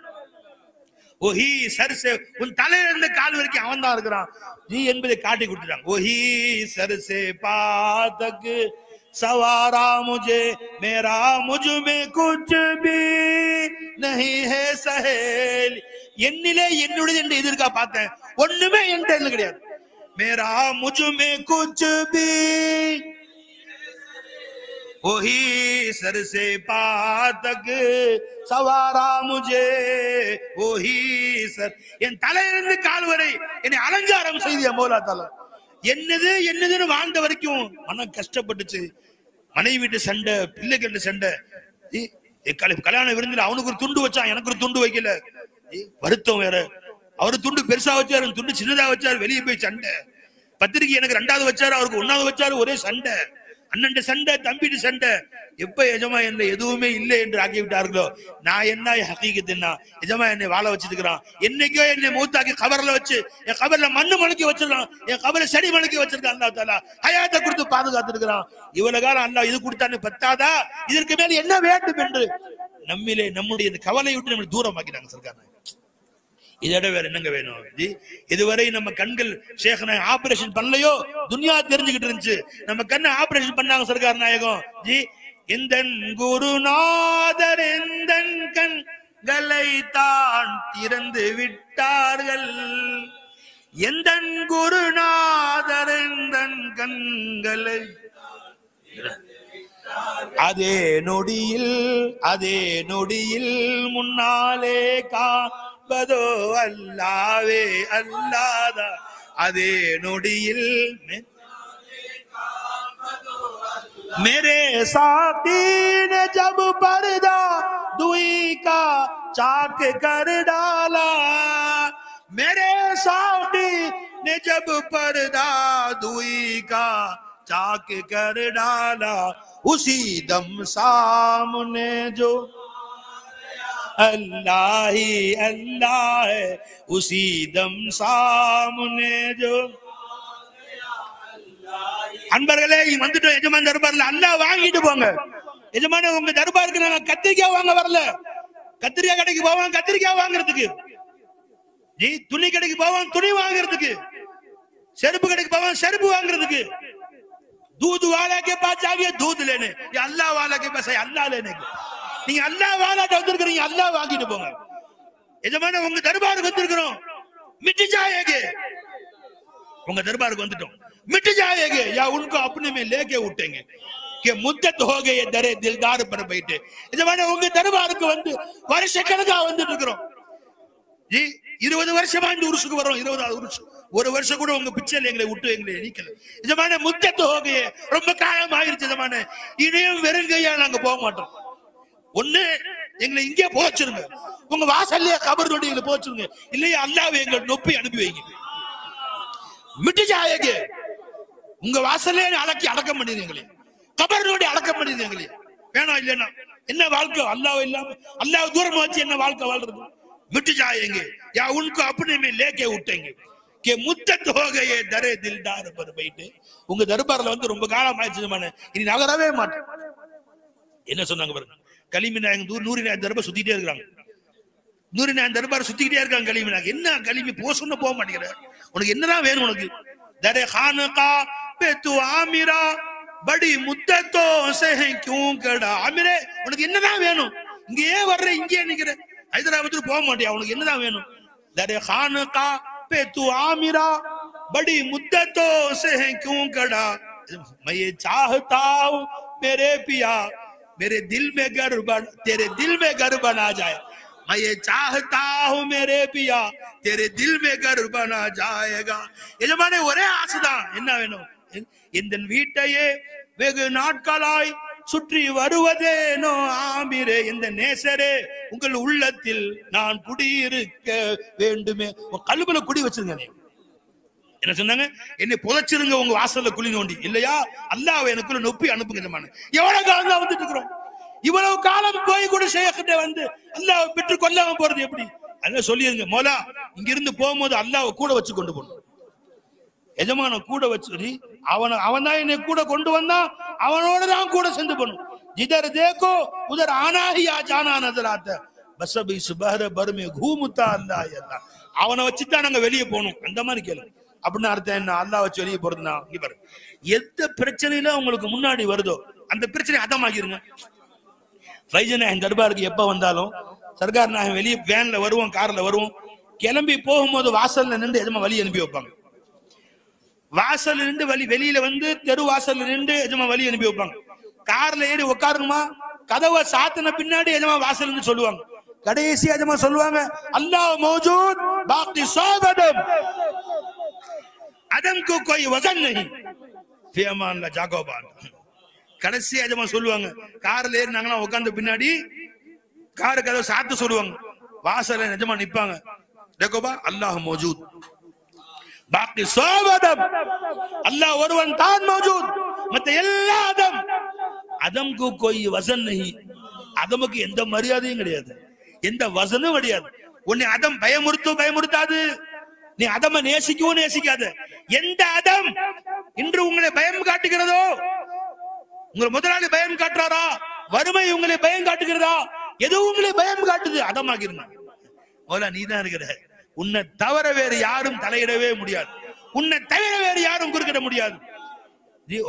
ஓஹி சர்சே உன் தலையிலிருந்து கால் வரைக்கும் அவன் தான் இருக்கிறான் நீ என்பதை காட்டி கொடுத்துட்டாங்க. ஓஹி சர்சே பாதக் सवारा मुझे मेरा मुझ में कुछ भी नहीं है सहेली என்னிலே என்னுடைய என்று எதிர்க்கா பார்த்தேன் ஒண்ணுமே என்கிட்ட கிடையாது मेरा मुझ में कुछ भी वही सर से पार तक सवारा मुझे वही सर என் தலையிலிருந்து கால் வரை என்னை அலங்காரம் செய்திய மௌலா தஆலா என்னது என்னதுன்னு வாழ்ந்த வரைக்கும் மனம் கஷ்டப்பட்டுச்சு மனைவி வீட்டு சண்டை பிள்ளைகிட்ட சண்டை கல்யாண விருந்தில அவனுக்கு ஒரு துண்டு வச்சான் எனக்கு ஒரு துண்டு வைக்கல வருத்தம் வேற அவரு துண்டு பெருசா வச்சாரு துண்டு சின்னதா வச்சாரு வெளியே போய் சண்டை பத்திரிக்கை எனக்கு 2வது வச்சாரு அவருக்கு 1வது வச்சாரு ஒரே சண்டை அண்ணன் சண்டை தம்பிட்டு சண்டை எப்ப எஜமா என்ன எதுவுமே இல்லை என்று ஆக்கி விட்டார்களோ நான் என்ன ஹகீகத் என்ன எஜமா என்னை வாழ வச்சிருக்கிறான் என்னைக்கோ என்னை மூத்தாக்கி கபர்ல வச்சு என் கபர்ல மண்ணு மணக்கி வச்சிருக்கான் என் கபர்ல செடி மணக்கி வச்சிருக்கான் அல்லாஹ் தஆலா ஹயாத்தை கொடுத்து பாதுகாத்து இருக்கிறான் இவ்வளவு காலம் அல்லாஹ் இது கொடுத்தான்னு பத்தாதா இதற்கு மேல என்ன வேண்டும் என்று நம்மிலே நம்முடைய இந்த கவலை விட்டு நம்ம தூரமாக்கிட்டாங்க சர்க்கார் இதோட வேற என்னங்க வேணும் இதுவரை நம்ம கண்கள் ஷேக்னா ஆபரேஷன் பண்ணலையோ துனியா தெரிஞ்சுக்கிட்டு இருந்துச்சு நம்ம கண்ணை ஆபரேஷன் பண்ணாங்க சர்க்கார் நாயகம் ஜி எந்தன் குருநாதர் எந்தன் கண்களை தான் திறந்து விட்டார்கள் எந்தன் குருநாதர் எந்தன் கண்களை அதே நொடியில் முன்னாலே காண்பதோ அல்லாவே அல்லாதா அதே நொடியில் मेरे साथी ने जब पर्दा दुई का चाक कर डाला मेरे साथी ने जब पर्दा दुई का चाक कर डाला उसी दम सामने जो अल्लाह ही अल्लाह है उसी दम सामने जो அன்பர்களே வந்துட்டோம் எஜமான் தர்பார்ல அல்லாஹ் வாங்கிட்டு போங்க எஜமானே உங்க தர்பாருக்கு நாங்க கத்திரிக்காய் வாங்க வரல கத்திரிக்காய் கடைக்கு போவோம் கத்திரிக்காய் வாங்குறதுக்கு ஜி துணி கடைக்கு போவோம் துணி வாங்குறதுக்கு செருப்பு கடைக்கு போவோம் செருப்பு வாங்குறதுக்கு दूध वाला के पास जाइए दूध लेने या अल्लाह वाला के पास अल्लाह लेने நீங்க அல்லாஹ் வாலாட்ட வந்திருக்கீங்க அல்லாஹ் வாங்கிட்டு போங்க எஜமானே உங்க தர்பாருக்கு வந்திருக்கோம் मिट जाएंगे उनका दरबार को வந்துட்டோம் मिट जाएंगे या उनको अपने में लेके उठेंगे कि मुद्दत हो गई दरे दिलदार पर बैठे जमाने उनके दरबार को வந்து வருஷக்கணக்கா வந்துட்டு இருக்கோம் ஜி 20 வருஷமா இந்த உருசுக்கு வரோம் 20வது உருசு ஒரு வருஷம் கூட உங்க பிச்சைல எங்களை விட்டு எங்களை நீக்கல ஜமானே முத்தத் हो गए ரொம்ப காலம் ஆயிருச்சு ஜமானே இனியும் வெறுங்கையா நாங்க போக மாட்டோம் ஒண்ணு எங்களை இங்கே போச்சிருங்க உங்க வாசல்ல கபர் நோண்டி எங்களை போச்சிருங்க இல்லையா அல்லாஹ் எங்களை நொப்பி அனுப்பி வைங்க मिट जाएंगे உங்க வாசல்ல அடக்கம் பண்ணிடுங்களே கபர் நோண்டி அடக்கம் பண்ணிடுங்களே வேணாம் இல்லனா என்ன வாழ்க்கை அல்லாஹ் இல்லாம அல்லாஹ் தூரமா வச்சு என்ன வாழ்க்கை வாழ்றது मिट जाएंगे या उनको अपने में लेके उठेंगे कि मुद्दत हो गए दरे दिलदार पर बैठे உங்க தர்பார்ல வந்து ரொம்ப காலம் ஆயிடுச்சு மனே இனி நகரவே மாட்டேன் என்ன சொன்னாங்க பாருங்க கலிமி நாயகம் நூறு நாயகம் தர்பார் சுத்திட்டே இருக்காங்க நூறு நாயகம் தர்பார் சுத்திக்கிட்டே இருக்காங்க கலிமி நாயகம் என்ன கலிமி போ சொன்ன போக மாட்டேங்கிற உனக்கு என்னதான் வேணும் உனக்கு दरे खानका पे तू आमिरा बड़ी मुद्दतों से है क्यों कड़ा आमिरे உனக்கு என்னதான் வேணும் இங்கேயே வர்ற இங்கேயே நிக்கிற ஹைதராபாத்துக்கு போக மாட்டியா உனக்கு என்னதான் வேணும் दरे खानका पे तू आमिरा बड़ी मुद्दतों से है क्यों कड़ा मैं ये चाहता हूं मेरे पिया मेरे दिल में घर बन तेरे दिल में घर बना जाए मैं ये चाहता हूं मेरे पिया तेरे दिल में घर बना जाएगा எஜமானே ஒரே ஆசைதான் என்ன வேணும் இந்த வீட்டையே வெகு நாட்களாய் சுற்றி வருவதேனோ ஆமிரே இந்த நேசரே உங்கள் உள்ளத்தில் நான் குடியிருக்க வேண்டுமே உங்க கல்புல குடி வச்சிருங்க என்ன சொன்னாங்க என்னை புதைச்சிருங்க உங்க வாசல்ல குழி நோண்டி இல்லையா அல்லாஹ் எனக்குள்ள நொப்பி அனுப்புங்க எஜமானே எவ்வளவு காலம் தான் வந்துட்டு இருக்கிறோம் இவ்வளவு காலம் போய் கூட ஷேக்கிட்ட வந்து அல்லாஹ் பெற்று கொல்லாம போறது எப்படி அத சொல்லிருங்க மௌலா இங்க இருந்து போகும்போது அல்லாஹ் கூட வச்சு கொண்டு போகணும் எஜமான கூட வச்சு அவன் தான் என்னை கூட கொண்டு வந்தா அவனோட தான் கூட சென்று போகணும் जिधर देखो उधर आना ही आ जाना नजर आता बस अब इस बहर भर में घूमता अल्लाह अल्लाह அவனை வச்சுதான் நாங்க வெளியே போகணும் அந்த மாதிரி கேளு அப்படின்னு அர்த்தம் என்ன? அல்லாஹ் வச்சு வெளியே போறதுன்னா எந்த பிரச்சனையில உங்களுக்கு முன்னாடி வருதோ அந்த பிரச்சனை அதமாக்கிருங்க. ஃபைசல் நாயகம் தர்பாருக்கு எப்ப வந்தாலும் சர்க்கார் நாயகம் வெளியே வேன்ல வருவோம், கார்ல வருவோம், கிளம்பி போகும்போது வாசல்ல நின்று எஜமா வழி அனுப்பி வைப்பாங்க. வாசல்ல நின்று வெளியில வந்து தெரு வாசல்ல நின்று எஜமா வழி அனுப்பி வைப்பாங்க. கார்ல ஏறி உட்காருமா, கதவை சாத்தின பின்னாடி எஜமா வாசல் இருந்து சொல்லுவாங்க. கடைசி எஜமா சொல்லுவாங்க, அல்லாஹ் மௌஜூத் பாக்கி சாபதம் அதம் को कोई वजन नहीं फियमान ला जाकोबान. கடைசி எஜமா சொல்லுவாங்க, கார்ல ஏறி நாங்களாம் உட்கார்ந்த பின்னாடி கார் கதவை சாத்து சொல்லுவாங்க, வாசல்ல எஜமா நிப்பாங்க, देखोबा அல்லாஹ் மௌஜூத் பாக்கி சாபதம், அல்லாஹ் ஒருவன் தான் மௌஜூத், மத்த எல்லா அதம் அதம் को कोई वजन नहीं. அதமுக்கு எந்த மரியாதையும் கிடையாது, எந்த வசனும் கிடையாது. உன்னை அதம் பயமுறுத்தாது, நீ அதம நேசிக்கவும் நேசிக்காத. எந்த அதம் இன்று உங்களை பயம் காட்டுகிறதோ, உங்கள் முதலாளி பயம் காட்டுறாரா, வறுமை உங்களை பயம் காட்டுகிறதா, எது உங்களை பயம் காட்டுது அதமாகிருங்க. நீ தான் இருக்கிற, உன்னை தவிர வேறு யாரும் தலையிடவே முடியாது, உன்னை தவிர வேறு யாரும் குறுக்கிட முடியாது.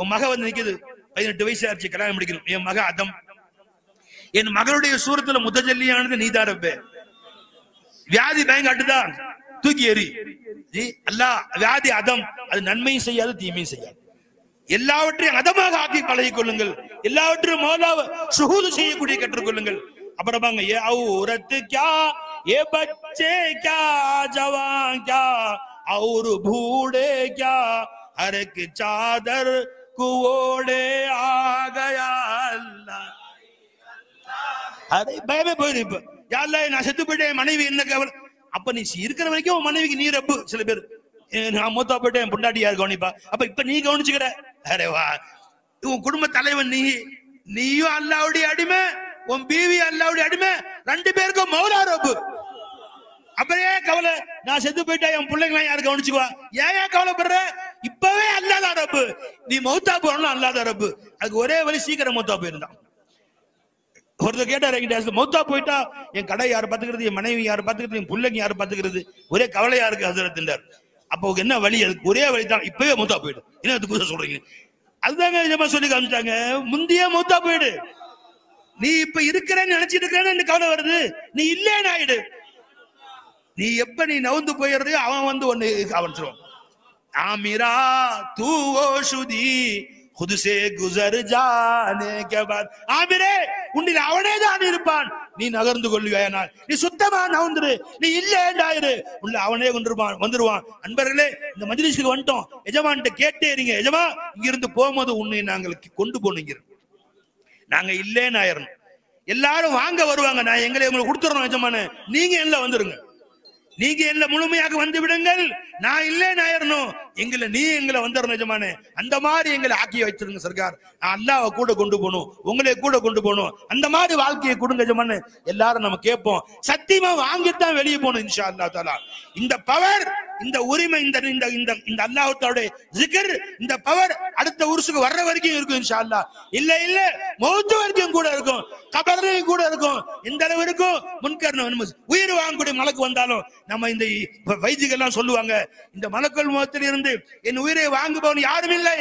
உன் மக வந்து நிக்குது, 18 வயசு ஆச்சு, கல்யாணம் முடிக்கணும், என் மக அதம், என் மகளுடைய சூரத்துல முத்தஜல்லியானது நீதான் ரப்பே. வியாதி பயங்காட்டுதா, தூக்கி எறி. அல்லாஹ் வியாதி அதம், அது நன்மையும் செய்யாது தீமையும் செய்யாது. எல்லாவற்றையும் அதமாக ஆக்கி பழகிக் கொள்ளுங்கள், எல்லாவற்றையும் மௌலாவை சுஹூது செய்யக்கூடிய கற்றுக்கொள்ளுங்கள். அப்புறமாங்க ஏ औरत क्या ये बच्चे क्या जवान क्या और बूढ़े क्या हर एक चादर को ओढ़े आ गया अल्लाह. அரே பயமே போயிரு. இப்ப யாழ்லா நான் செத்து போயிட்டேன், மனைவி என்ன கவலை? அப்ப நீ இருக்கிற வரைக்கும் மனைவிக்கு நீ ரப்பு. சில பேர் நான் மூத்தா போயிட்டேன், என் பொண்டாட்டி யாரு கவனிப்பா, அப்ப இப்ப நீ கவனிச்சுக்கிற. அரே வா, உன் குடும்ப தலைவன் நீயும் அல்லாவுடைய அடிமை, உன் பீவி அல்லாவுடைய அடிமை, 2 பேருக்கும் மௌலா ரப்பு. அப்புறம் ஏன் கவலை? நான் செத்து போயிட்டேன், என் பிள்ளைங்க யாரு கவனிச்சுக்குவா? ஏன் கவலைப்படுற? இப்பவே அல்லாத ரப்பு. நீ மௌத்தா போறணும் அல்லாத ரப்பு. அதுக்கு ஒரே வழி, சீக்கிரம் மௌத்தா போயிருந்தான். ஒருத்தர் கேட்டார் என்கிட்ட, மௌத்தா போயிட்டா என் கடை யாரு பாத்துக்கிறது, என் மனைவி யாரு பாத்துக்கிறது, என் பிள்ளைங்க யாரு பாத்துக்கிறது, ஒரே கவலையா இருக்கு ஹசரத். அப்போ என்ன வழி? அதுக்கு ஒரே வழி தான், இப்பவே மௌத்தா போயிடு. என்ன அதுக்கு சொல்றீங்க? அதுதாங்க சொல்லி காமிச்சிட்டாங்க, முந்தைய மௌத்தா போயிடு. நீ இப்ப இருக்கிறேன்னு நினைச்சிட்டு இருக்கிறேன்னு கவலை வருது, நீ இல்லேன்னு ஆயிடு. நீ எப்ப நீ நவுந்து போயிடுறது, அவன் வந்து ஒண்ணு கவனிச்சிருவான். ஆமிரா தூ ஓஷுதி खुद से गुजर जाने के बाद ஆமிரே, உன்னில் அவனே தான் இருப்பான், நீ நகர்ந்து கொள்வாயானால் நீ சுத்தமா நவுந்துரு, நீ இல்லேண்டாயிரு, உள்ள அவனே வந்துருவான். அன்பர்களே, இந்த மஜ்லிஸுக்கு வந்துட்டோம், எஜமான்ட்ட கேட்டே இருங்க, எஜமா இங்க இருந்து போகும்போது உன்னை நாங்கள் கொண்டு போனீங்க, நாங்க இல்லேன்னு ஆயிரணும். எல்லாரும் வாங்க வருவாங்க, நான் எங்களை உங்களுக்கு கொடுத்துறோம் எஜமான, நீங்க எல்லாம் வந்துருங்க, நீங்க எல்லாம் முழுமையாக வந்து விடுங்கள், நான் இல்லேன்னு ஆயிரணும், எங்களை வந்துடணும் எஜமானே. அந்த மாதிரி எங்களை ஆக்கி வச்சிருங்க சர்க்கார். நான் அல்லாஹ்வை கூட கொண்டு போகணும், உங்களை கூட கொண்டு போகணும், அந்த மாதிரி வாழ்க்கையை கொடுங்க எஜமானே. எல்லாரும் நம்ம கேட்போம், சத்தியமா வாங்கிட்டு தான் வெளியே போகணும் இன்ஷா அல்லாஹ் தஆலா. இந்த பவர், இந்த உரிமை, இந்த அல்லாஹ்வுடைய ஜிக்ர், இந்த பவர் அடுத்த உருசுக்கு வர்ற வரைக்கும் இருக்கும் இன்ஷா அல்லாஹ். இல்ல மௌத் வரைக்கும் கூட இருக்கும், கபர்லையும் கூட இருக்கும். எந்த அளவு இருக்கும்? முன்கர் உயிர் வாங்கக்கூடிய மலக்கு வந்தாலும் நம்ம இந்த வைத்தியெல்லாம் சொல்லுவாங்க, இந்த மலக்குள் மௌத்தில் இருந்து என் உயிரை வாங்குபவன் யாரும் இல்லை.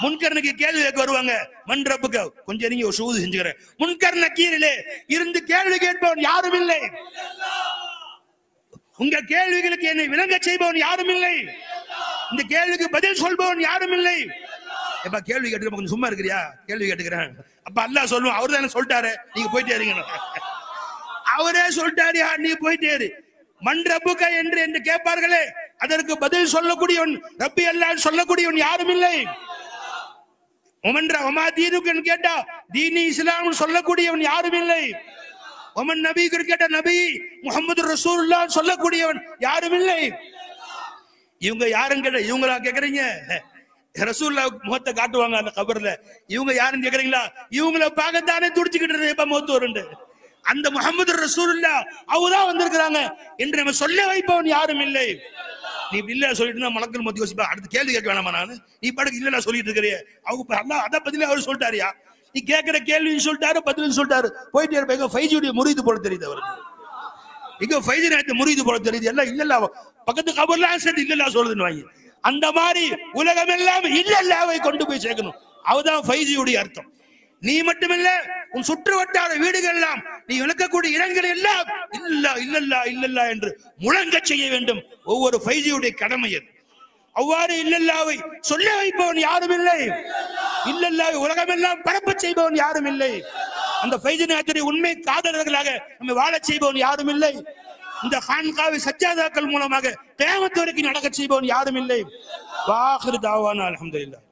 முன்கர்னுக்கு கேள்வி கேட்க வருவாங்க, மன் ரப்புக, கொஞ்சம் நீங்க ஒரு சூது செஞ்சுக்கிறேன், முன்கர் நக்கீரிலே இருந்து கேள்வி கேட்பவன் யாரும் இல்லை. உங்க கேள்விகளுக்கு என்னை விளங்க செய்பவன் யாரும் இல்லை, இந்த கேள்விக்கு பதில் சொல்பவன் யாரும் இல்லை. எப்ப கேள்வி கேட்டு கொஞ்சம் சும்மா இருக்கிறியா? கேள்வி கேட்டுக்கிறேன். அப்ப அல்லாஹ் சொல்லுவான், அவரு தானே சொல்லிட்டாரு, நீங்க போயிட்டே இருங்க. அவரே சொல்லிட்டாரு, நீ போயிட்டே இரு. மன் ரப்புக என்று கேட்பார்களே, அதற்கு பதில் சொல்லக்கூடியவன் ரப்பி அல்லாஹ் சொல்லக்கூடியவன் யாரும் இல்லை. ஒமன் தீனுக்கு கேட்டா தீனி இஸ்லாம் சொல்லக்கூடியவன் யாரும் இல்லை. ஒமன் நபிக்கு கேட்ட நபி முஹம்மது ரசூலுல்லாஹ் சொல்லக்கூடியவன் யாரும் இல்லை. இவங்க யாரும் கேட்ட, இவங்களா கேக்குறீங்க? ரசூலுல்லாஹ் முகத்தை காட்டுவாங்க அந்த கபர்ல, இவங்க யாருன்னு கேக்குறீங்களா? இவங்களை பார்க்கத்தானே துடிச்சுக்கிட்டு எப்ப மௌத் வருண்டு. அந்த முஹம்மது ரசூலுல்லாஹ் அவதான் வந்திருக்கிறாங்க என்று நம்ம சொல்ல வைப்பவன் யாரும் இல்லை. நீ இல்ல சொல்லிட்டு மலக்கள் மொத்தி யோசிப்பா, அடுத்து கேள்வி கேட்க வேணாமா? நீ பாட்டுக்கு இல்ல சொல்லிட்டு இருக்கிறிய, அவங்க அல்லாஹ் அத பதிலே அவர் சொல்லிட்டாரியா? நீ கேட்கிற கேள்வின்னு சொல்லிட்டாரு, பதிலும் சொல்லிட்டாரு, போயிட்டே இருப்பாங்க. 5G முறிது போல தெரியுது அவருக்கு. இங்க ஃபைஸ் நாயத்தை முறியுது போல தெரியுது, எல்லாம் இல்லல்லா பக்கத்து கபர்லாம் சேர்ந்து இல்லல்லா சொல்லுதுன்னு வாங்கி. அந்த மாதிரி உலகம் எல்லாம் இல்லல்லாவை கொண்டு போய் சேர்க்கணும். அதுதான் ஃபைஸியுடைய அர்த்தம். நீ மட்டுமில்ல, உன் சுற்று வட்டார வீடுகள் எல்லாம், நீ விளக்கக்கூடிய இடங்கள் எல்லாம் இல்லல்லா இல்லல்லா இல்லல்லா என்று முழங்க செய்ய வேண்டும். ஒவ்வொரு ஃபைஸியுடைய கடமை அது. அவ்வாறு இல்லல்லாவை சொல்ல வைப்பவன் யாரும் இல்லை, இல்லல்லாவை உலகமெல்லாம் பரப்ப செய்பவன் யாரும் இல்லை, அந்த ஃபைஸ் நாயத்துடைய உண்மை காதலர்களாக நம்மை வாழச் செய்பவன் யாரும் இல்லை, இந்த கான்காவை சஜ்ஜாதாக்கள் மூலமாக கியாமத் வரைக்கும் நடக்க செய்பவன் யாரும் இல்லை. வாஹிரு தாவானா அல்ஹம்துலில்லாஹ்.